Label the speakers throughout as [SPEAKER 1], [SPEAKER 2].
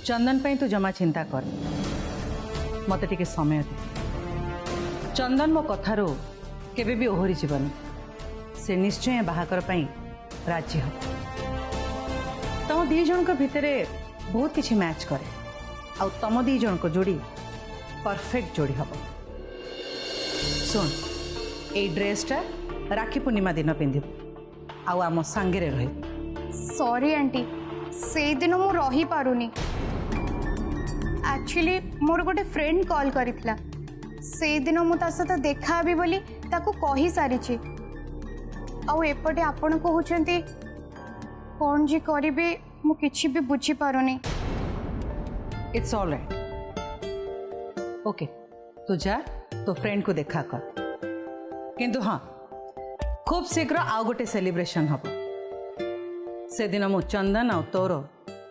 [SPEAKER 1] चंदन पे तू जमा चिंता कर मत टिके समय दे। चंदन मो कथारू केबे भी ओहरी जीवन से निश्चय बाहाकर पई राजी हो। तुम दी जन को भितर बहुत किसी मैच करे आ तुम दी जन को जोड़ी परफेक्ट जोड़ी हम। सुन ए ड्रेसटा राखी पूर्णिमा दिन पिंधिबू आम सांगे रही।
[SPEAKER 2] सॉरी आंटी से दिन मु रही पारुनी। एक्चुअली मोर गोटे फ्रेंड कॉल करितला से दिन मु ता सहित देखा भी बोली ताको कही सारी आउ एपटे आपण कहउछंती कौन जी करिबे मु किछि भी बुझी पारुनी।
[SPEAKER 1] इट्स ऑल राइट ओके तू जा तो फ्रेंड को देखा कर किंतु हाँ खूब शीघ्र आउ गोटे सेलिब्रेशन हम से दिन मु चंदन आ तोर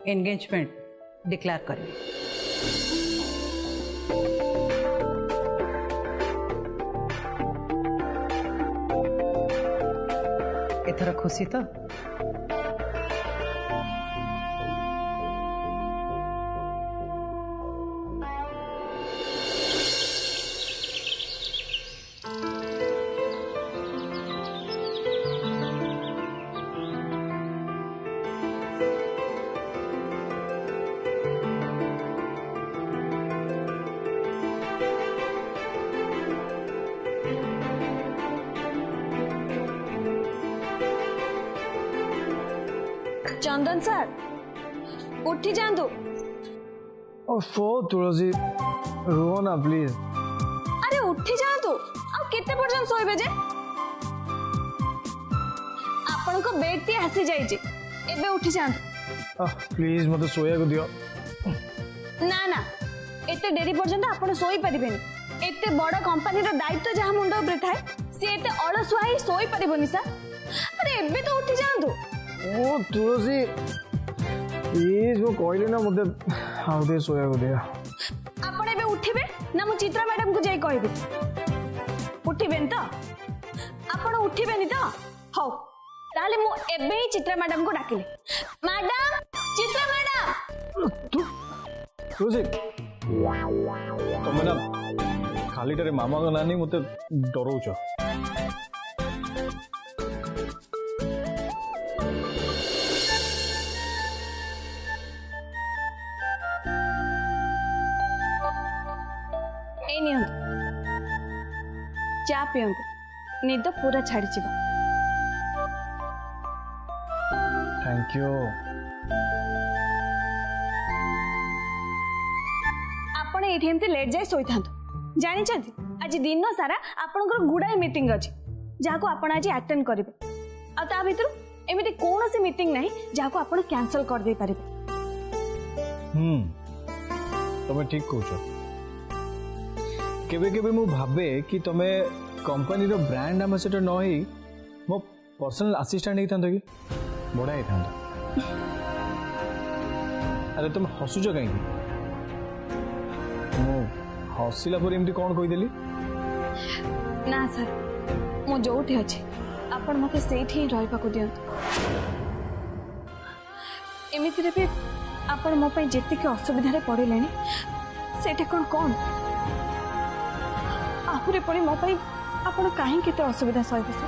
[SPEAKER 1] एंगेजमेंट डिक्लेयर करी। एथर खुशी तो
[SPEAKER 3] चंदन सर उठी जातु।
[SPEAKER 4] ओफो तुलसी रुह ना प्लीज।
[SPEAKER 3] अरे उठी जातु आ केते पर्यंत सोइबे जे आपन को बेड ती आसी जाई जे एबे उठी जातु।
[SPEAKER 4] प्लीज मते सोया को दियो।
[SPEAKER 3] ना ना एते डेरी पर्यंत आपन सोई परिबेनी। एते बड़ कंपनी रो दायित्व जहा मुंडो उपरे थाए से एते अलसुआ ही सोई परिबोनी सर। अरे एबे तो उठी जातु।
[SPEAKER 4] ओ तुलसी प्लीज वो कहले ना मते हाउ दे सोया को दिया।
[SPEAKER 3] आपण एबे उठिबे ना मु चित्रा मैडम को जाई कहबे उठिबेन तो आपण उठिबेनी तो हौ ताले मु एबे ही चित्रा मैडम को डाकिले। मैडम चित्रा मैडम
[SPEAKER 4] तुलसी तुम ना खाली टारे मामा को नानी मते डरोच।
[SPEAKER 3] चा पियंतु निद पूरा छाड़ी जीव।
[SPEAKER 4] Thank you.
[SPEAKER 3] आपण एठी एमती लेट जाय सोई थांतु जानि छथि आज दिन सारा आपनकर गुडाई मीटिंग अछि जाको आपण आज अटेंड करिवे आ ता भितर एमिति कोनोसी मीटिंग नाही जाको आपण कैंसिल कर दे पारिबे।
[SPEAKER 4] तमे ठीक कहउछ। केबे केबे मु भाबे कि तमे कंपनी रो ब्रांड एम्बेसडर न ही मो पर्सनल असिस्टेंट ही थांतो कि बड़ा ही थांतो। अरे तुम हसुच कहीं मु हसिला पर एमती कोन कहि देली।
[SPEAKER 3] ना सर मु जोठी अछि आपण मते सेठी ही रहबा को दियंतु। एमिति रे भी आपण मो पई जेति के असुविधा रे पड़िलेनी सेठी कोन आहुरे पड़ी मो पई आपण काहे केते असुविधा सहिबे सर।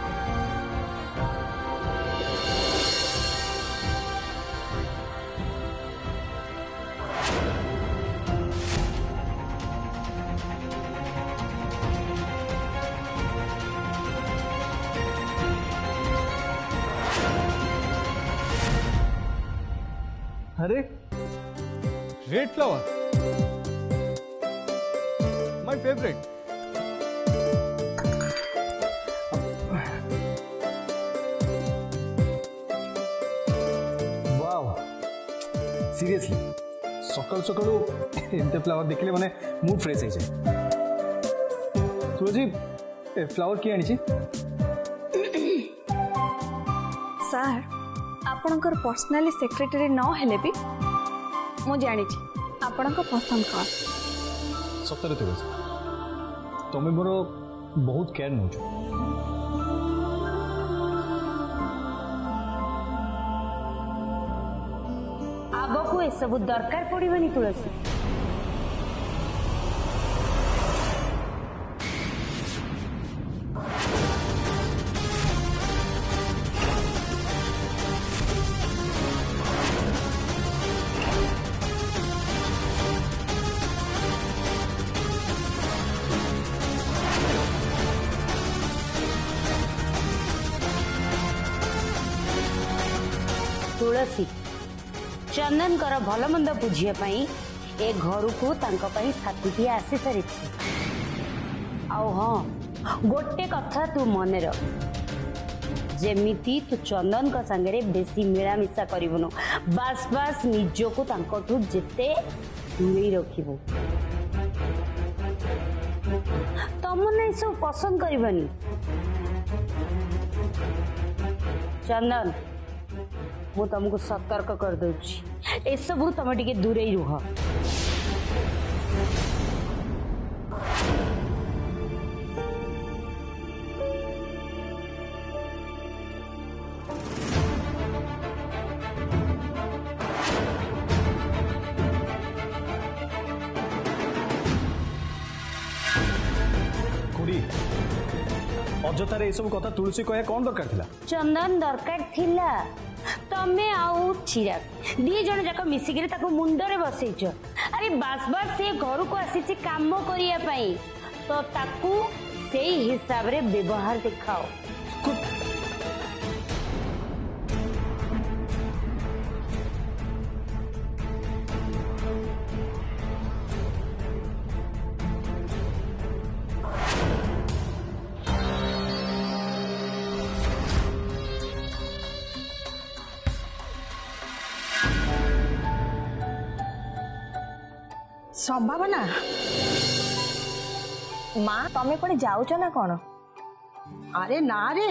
[SPEAKER 4] अरे red flower my favourite. Seriously सकाल सकाल एमते फ्लावर देखले माने मूड फ्रेश हो जाए। तुलसी ए फ्लावर किए आनी
[SPEAKER 3] सर आपणकर पर्सनली सेक्रेटरी न हेले भी मु जानी आपणक पसंद कौन।
[SPEAKER 4] सतरे तुलसी तुम्हें मोर बहुत केयर नौ।
[SPEAKER 1] आगो को
[SPEAKER 5] ए सब दरकार पड़िबनी तुलसी। तुलसी चंदन कर भल मंद बुझिया ए घर को साथी आसी सारी। आउ हाँ गोटे कथा तू मन रख, जेमिति तू चंदन का संगे बेसी मिलामिशा करिवनु, बास बास निजो को तांकठू जेते दूरे रखिबु। तमने सब पसंद करिवनी। चंदन मु तुमको सतर्क कर दूची, ए सब तुम टिके दूरे ही रुह।
[SPEAKER 4] अजतार ये सब कथा तुलसी कहे कौन दरकार थिला?
[SPEAKER 5] चंदन दरकार थिला। तमे आउ चिराग दी जन जाक मिसिकिरी ताको मुंडरे बसैछ। अरे बास बास से घर को आसी काम करिया पई, तो ताकू सेही हिसाब रे व्यवहार दिखाओ।
[SPEAKER 6] संभावना
[SPEAKER 3] माँ तमें कौन जाऊच ना कौन?
[SPEAKER 6] अरे ना रे,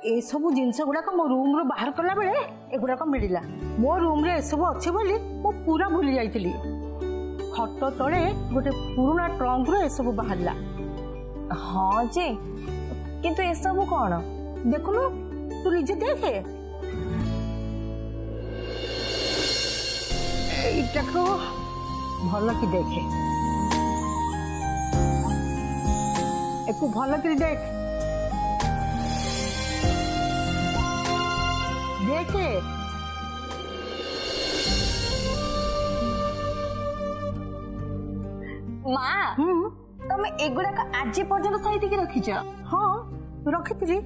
[SPEAKER 6] ए सब जिनस गुड़ाक मो रूम रो बाहर कला बेले एगुड़ाक मिला। मो रूम रे सब अच्छे बोली मो पूरा भूली जाइली। खट तले गोटे पुराना ट्रंक रो ए सब बाहरला।
[SPEAKER 3] हाँ जे किंतु ए सब कौन
[SPEAKER 6] देखुनु तू निजे देखे। एटाको भल की देखे, एकु भल की देख देखे।
[SPEAKER 3] माँ तमे एगुड़ा का आज पर्यंत साइती के रखीच?
[SPEAKER 6] हाँ रखी।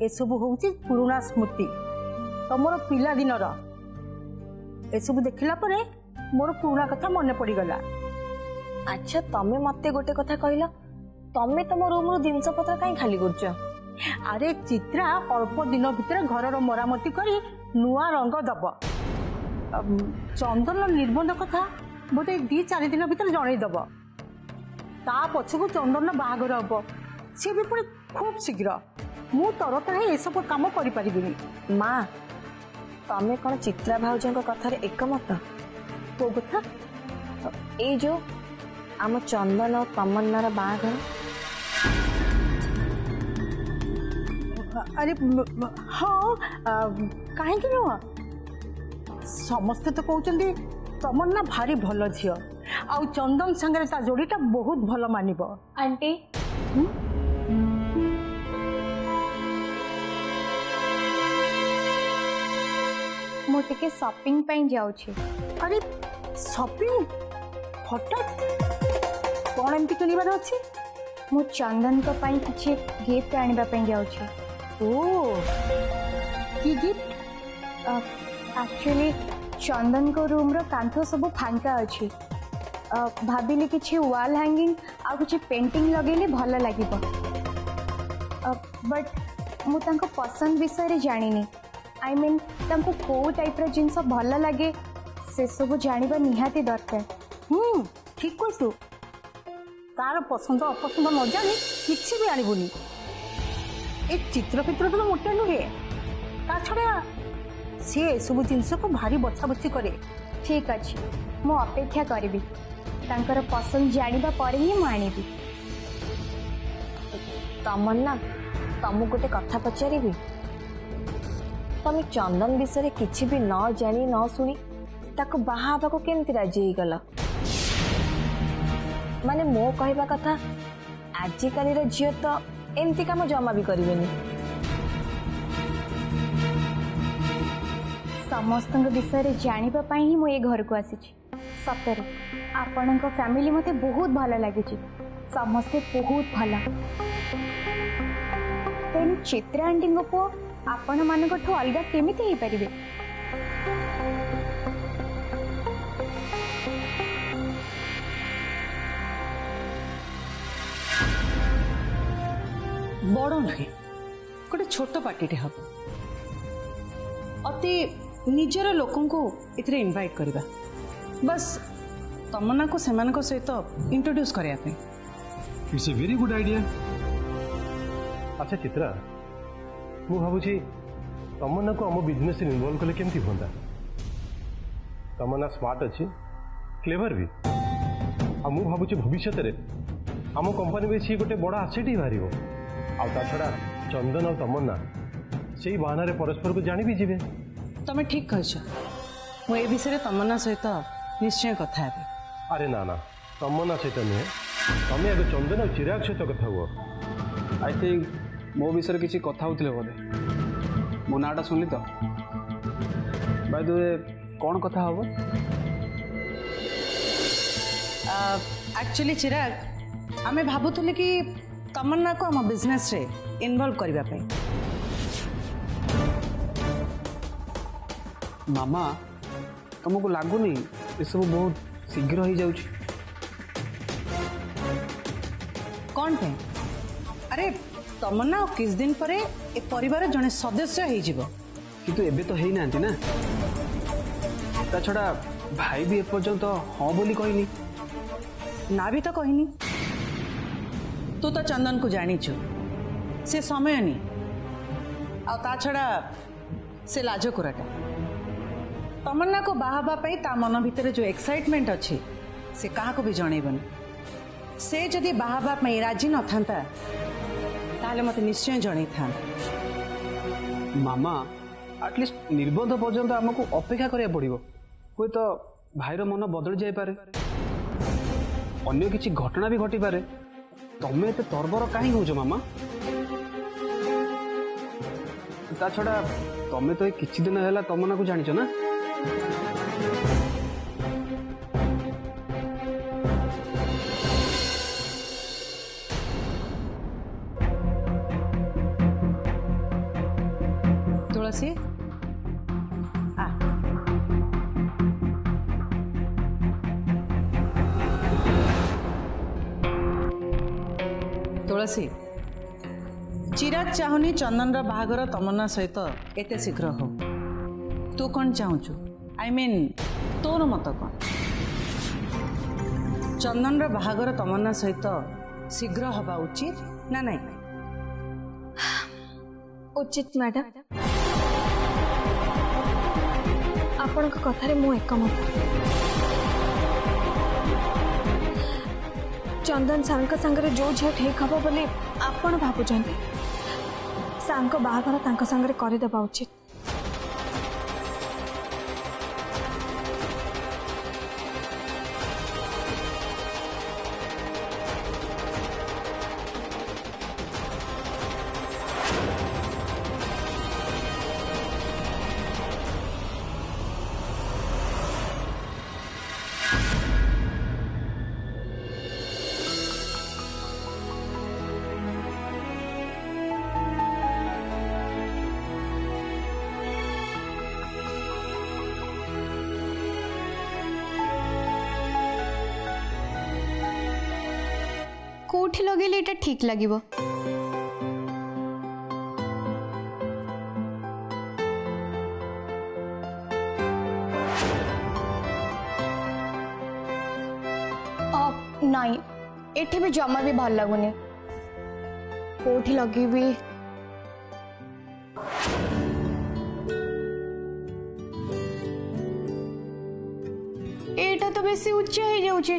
[SPEAKER 6] ए सब होउची पुराना स्मृति तमर पिला दिनर। ए सब देखिला परे मोर पुराना कथा मन पड़ीगला।
[SPEAKER 3] अच्छा तमे मते गोटे कथा कहला, तमे तम रूम रो जिनस पत्र काई खाली करछ?
[SPEAKER 6] अरे चित्रा अल्प दिन भितर घर मरामती करी नुआ रंग दब। चंदन निर्बंध कथा बोधे 2-4 दिन भितर जन दब। ता पछकू चंदन बाहागर हम, सी भी पुणी खूब शीघ्र। मु तरतरे ए सब काम करि परिबिनी।
[SPEAKER 3] माँ तमे कौन चित्रा भाउजों कथार एकमत?
[SPEAKER 6] को कथा?
[SPEAKER 3] ए जो आम चंदन और तमन्नार बाहागर।
[SPEAKER 6] अरे हाँ कहीं नुह, समस्ते तो कहते तमन्ना भारी भल झी आउ चंदन संगे ता जोड़ीटा बहुत भल मानिब।
[SPEAKER 2] आंटी मु टिके शॉपिंग पे जाउछि।
[SPEAKER 6] अरे शॉपिंग हठात कौन एमती किनिबार अछि?
[SPEAKER 2] मु चंदन को पाई किछि गिफ्ट आनिबा पे जाउछि।
[SPEAKER 6] ओ की गिफ्ट?
[SPEAKER 2] एक्चुअली चंदन को रूम रो कांथ सब फांका अछि। भाबिली किछि वॉल हैंगिंग आ किछि पेंटिंग लगेले भल लागिबो। बट मु तांको पसंद विषय रे जानिनी। आई मीन तांको को टाइप रो जिंस भल लागे से सब जानिबा निहाती दरकार।
[SPEAKER 6] ठीक कहू। तार पसंद अपसंद न जानी किसी भी आनिबुनी। ए चित्र फित्र तो मोटे नुहे। ता छड़ा से सब जिनस को भारी बछा बछी करे।
[SPEAKER 2] ठीक अच्छे मु अपेक्षा करी तांकर पसंद जानिबा परे ही मु आनिबी।
[SPEAKER 3] तमन्ना तमु गोटे कथा पचारिबी। तमे चंदन विषय किछि भी न जानी न सुनी ताको बाहा को केमती राजी ही गला माने मो कहवा कथा आजिकाली रो झियो तो एमती काम जमा भी करिवेनी
[SPEAKER 2] समस्त विषय जानिबा पई ही मो ए घर को आसी सतरे आपण फैमिली मते बहुत भल लगी समस्ते बहुत भल तेन चित्रा आंटी पु आपण मान अलग केमिति हो पारे
[SPEAKER 1] बड़ नुहे गोटे छोट पार्टी हम अति निजर लोकों को इतरे इनवाइट करवा बस तमन्ना को सेमान को सहित इंट्रोड्यूस करने
[SPEAKER 7] it's a very good idea. अच्छा चित्रा मु भावुची तमन्ना को आम बिजनेस इनवॉल्व कले केमती होंदा तमन्ना स्मार्ट अच्छी क्लेवर भी आ मु भावुची भविष्य रे आम कंपनी में सी गोटे बड़ा आसेट ही बाहर आ छड़ा चंदन और तमन्ना से बहाना रे परस्पर को जानी भी जीवे
[SPEAKER 1] तमें ठीक कह मुझे विषय तमन्ना सहित निश्चय कथा है।
[SPEAKER 7] अरे ना ना तमन्ना सहित नुहे तमें आगे चंदन और चिराग सहित कथा हुआ
[SPEAKER 8] आई थिंक मो विषय किसी कथा होते बोधे मो नाटा सुनली तो बाय द वे कौन कथा हम
[SPEAKER 1] एक्चुअली चिराग आमे भाबुथुले कि तमन्ना को आम बिजनेस रे इन्वॉल्व करबा पई
[SPEAKER 8] मामा तुमको लगुनि ये सब बहुत शीघ्र हो जाउछि
[SPEAKER 1] कौन पे अरे तमन्ना किस दिन पर ए परिवार जने सदस्य हो जीवो
[SPEAKER 8] किंतु एबे तो हेई नांती ना ता छड़ा भाई भी एपर्यंत हाँ बोली कहनी
[SPEAKER 1] ना भी तो कहनी तू तो चंदन को जानीचु से समय नहीं आ ता छड़ा से लाजकुराटा तमन्ना को बाहाबा पई ता मन भितर जो एक्साइटमेंट अच्छी से कहा को भी जनइबनी से जदि बाहाबा पई राजी न थांता ताले मते निश्चय जणई था
[SPEAKER 8] मामा एटलिस्ट निर्बंध पर्यंत आमको अपेक्षा करिया पड़िबो कोई तो भाईर मन बदल जाई पारे अन्य किसी घटना भी घटी पारे तमें एते तरबर काहे होजो मामा ता छड़ा तमें तो किछि दिन हैला तमन्ना को जानिछो ना
[SPEAKER 1] तुलसी आ तुलसी चिराग चाहुनी चंदन रा बाहागर तमन्ना सहित एते शीघ्र हो तू कौन चाहूचु आई मीन तोर मत कौन चंदन रा बाहागर तमन्ना सहित शीघ्र हवा उचित ना नहीं
[SPEAKER 3] उचित मैडम आपण कथार मु एकमत चंदन सांग संगे जो झील ठीक हम बोली आपण भावुं सांग बाहागर तांक संगे करदेवा उचित
[SPEAKER 2] कोठी लगेले एटा ठीक लागिबो नाई एठी भी जमा भी भल लगुनी कोठी लगेबी एटा तो बेसी उच्च हो जाउची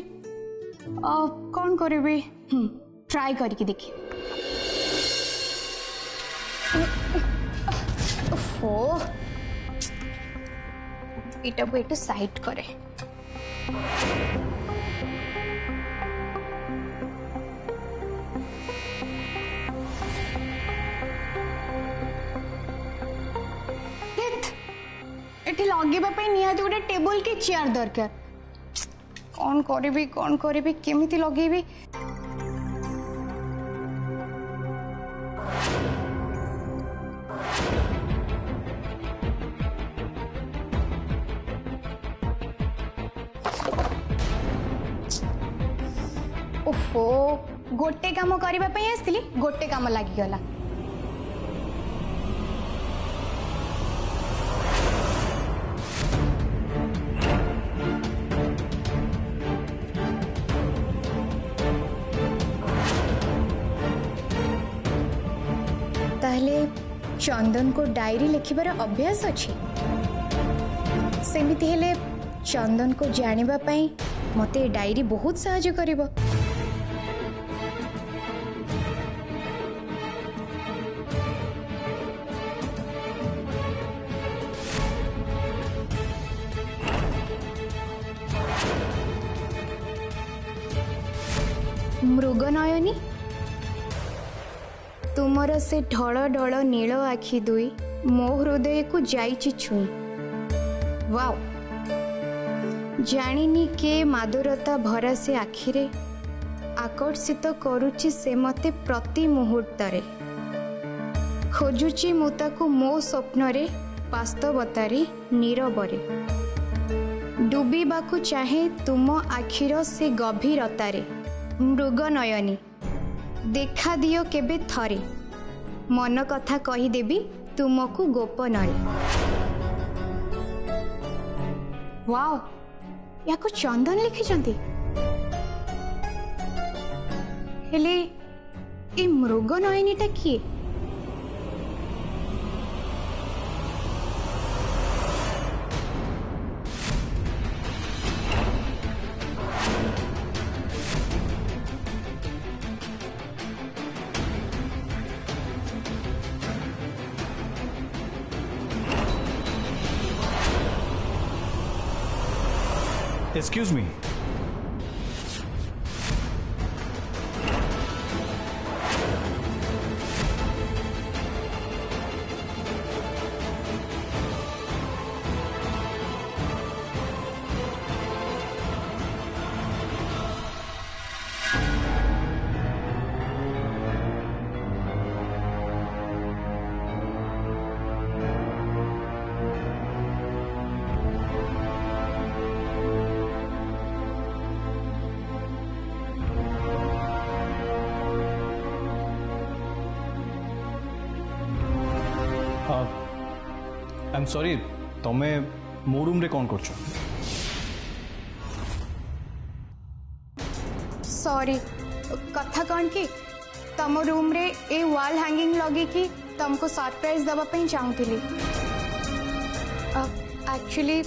[SPEAKER 2] कौन करेबी ट्राई करके देखी एटा को एटू साइड करे एठी लगेबा पे निहाती गोटे टेबल की चेयर दरकार कौन करी केमिति लगेबी ओफो गोटे काम करबा पे आसली गोटे काम लागी गला ताहले चंदन को डायरी लिखिबार अभ्यास अछि सेमिति हेले चंदन को जानिबा पई मते डायरी बहुत सहायता करिवो मृगनयनी तुमर से ढल ढल नील आखि दुई मो हृदय को जाइछि छुई वाओ जानिनी के माधुरता भरा से आखिरे आकर्षित करुछि से मते प्रति मुहूर्तरे खोजुछि मुताकु मो स्वप्नरे वास्तवतारे नीरवरे डुबीबाकु चाहे तुम आखिर से गभीरतारे मृगनयनी देखा दियो केबे थरे मन कथा कही देबी तुमको गोपनरे वाओ याको चंदन लिखिछंती हेले ए मृगनयनीटा किए
[SPEAKER 4] Excuse me. I am sorry तमे मो रूम रे कौन करछो
[SPEAKER 2] सॉरी कथा कौन कि तम रूम रे ए वॉल हैंगिंग लगी कि तुमको सरप्राइज दबा पे चाहूली एक्चुअली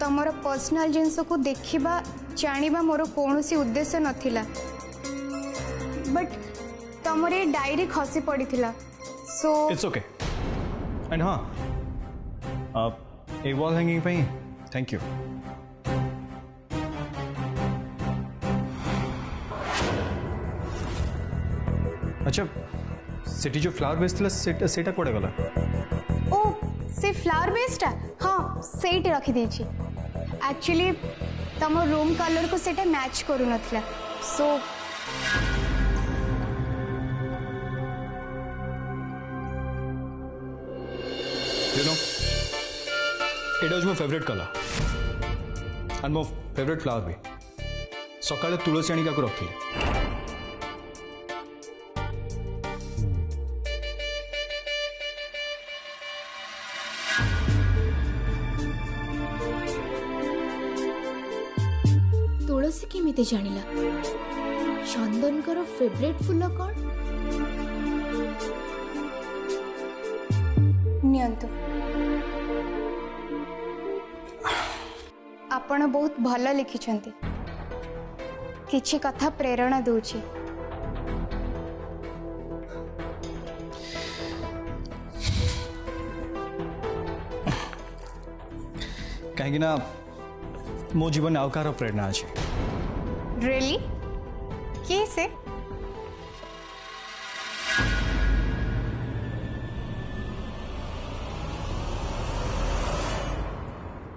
[SPEAKER 2] तमर पर्सनल जिनस को देखिबा जानिबा मोर कौनसी उद्देश्य नथिला बट तमर ए डायरी खसी पड़ीथिला सो
[SPEAKER 4] इट्स ओके एंड हाँ ए वॉल हैंगिंग पे थैंक यू अच्छा सेठी जो फ्लावर बेस थिला सेटा कोडे गला
[SPEAKER 2] ओ से फ्लावर बेसटा हाँ सेट रखी देछि एक्चुअली तम रूम कलर को सेटा मैच करू नथिला so
[SPEAKER 4] you know Etah is my favourite colour and मो फेवरेट फ्लावर भी सकाळे तुलसी आनी का रखी
[SPEAKER 2] तुलसी केमिति जानिला चंदन कर फेवरेट फूल कौन नियंतु आपण बहुत भल लिखिछंती किछि कथा प्रेरणा दूची
[SPEAKER 4] कहीं मो जीवन आउ कार प्रेरणा अच्छे।
[SPEAKER 2] रियली किए से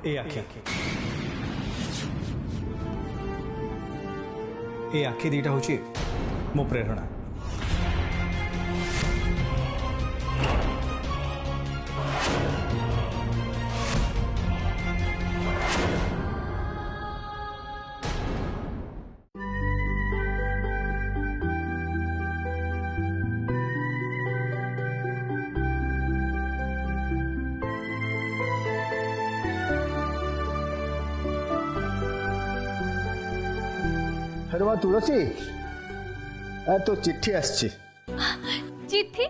[SPEAKER 4] ए आखि दीटा हूँ मो प्रेरणा।
[SPEAKER 9] अरे वाह तुलसी तो चिट्ठी आसची।
[SPEAKER 3] चिट्ठी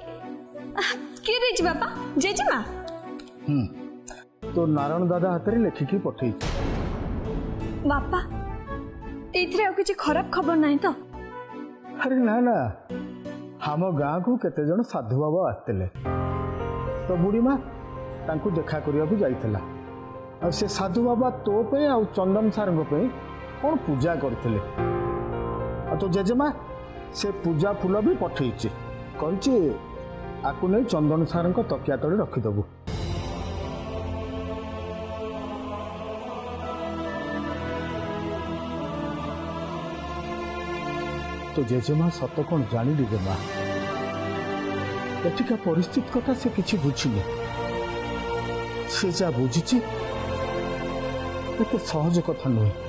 [SPEAKER 3] किए देछि बापा जेजेमा
[SPEAKER 9] तो नारायण दादा हाथ में लिखिकी पठे।
[SPEAKER 3] बापा एथिरे किछि खराब खबर नहीं तो?
[SPEAKER 9] अरे ना ना हम गाँ को केते जन साधु बाबा आसते तो बुढ़ी माँ तांको देखा करिया भी जाइतला। और से साधु बाबा तो पे आ चंदन सार कौन पूजा करथिले। तो जेजेमा से पूजा फूल भी पठे कही आकु नहीं चंदन सार तकिया तले रखिदेबू। तो जेजेमा सत कौन जानी जेमा एटिका परिस्थिति कथा से किसी बुझीनी से जा बुझी सहज कथा नुहे।